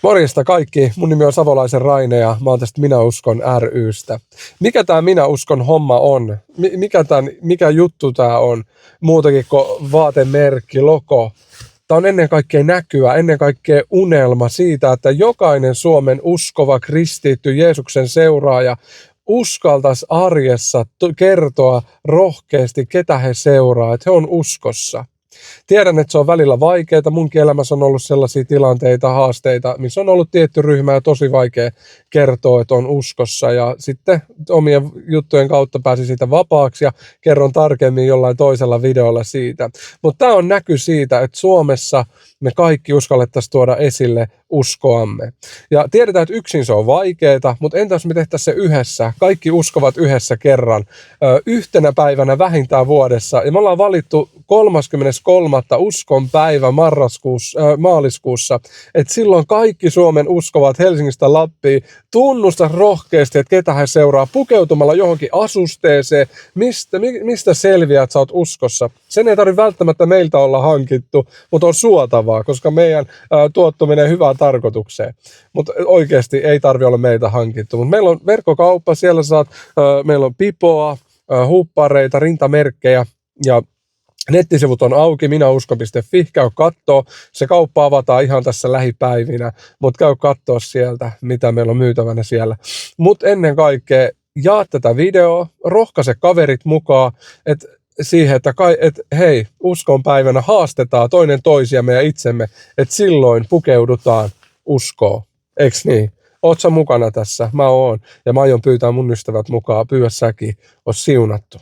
Morjesta kaikki, mun nimi on Savolaisen Raine ja mä oon tästä Minä Uskon ry:stä. Mikä tää Minä Uskon homma on? Mikä juttu tää on? Muutakin kuin vaatemerkki, logo. Tää on ennen kaikkea näkyä, ennen kaikkea unelma siitä, että jokainen Suomen uskova kristitty Jeesuksen seuraaja uskaltaisi arjessa kertoa rohkeasti, ketä he seuraa, että he on uskossa. Tiedän, että se on välillä vaikeaa. Munkin elämässä on ollut sellaisia tilanteita, haasteita, missä on ollut tietty ryhmä ja tosi vaikea kertoa, että on uskossa. Ja sitten omien juttujen kautta pääsin siitä vapaaksi ja kerron tarkemmin jollain toisella videolla siitä. Mutta tämä on näky siitä, että Suomessa me kaikki uskallettaisiin tuoda esille uskoamme. Ja tiedetään, että yksin se on vaikeaa, mutta entäs me tehtäisiin se yhdessä? Kaikki uskovat yhdessä kerran, yhtenä päivänä vähintään vuodessa. Ja me ollaan valittu 33. uskon päivä maaliskuussa, että silloin kaikki Suomen uskovat Helsingistä Lappiin tunnusta rohkeasti, että ketä he seuraa pukeutumalla johonkin asusteeseen, mistä selviää, että sä oot uskossa. Sen ei tarvitse välttämättä meiltä olla hankittu, mutta on suotavaa, koska meidän tuotto menee hyvään tarkoitukseen. Mutta oikeasti ei tarvitse olla meiltä hankittu. Mutta meillä on verkkokauppa, siellä saat, meillä on pipoa, huppareita, rintamerkkejä ja nettisivut on auki, minäuskon.fi, käy kattoo. Se kauppa avataan ihan tässä lähipäivinä, mutta käy kattoo sieltä, mitä meillä on myytävänä siellä. Mutta ennen kaikkea jaa tätä videoa, rohkaise kaverit mukaan, että siihen, että hei, uskon päivänä haastetaan toinen toisiamme ja itsemme, että silloin pukeudutaan uskoon. Eiks niin? Oot sä mukana tässä? Mä oon. Ja mä aion pyytää mun ystävät mukaan. Pyydä säkin. Oot siunattu.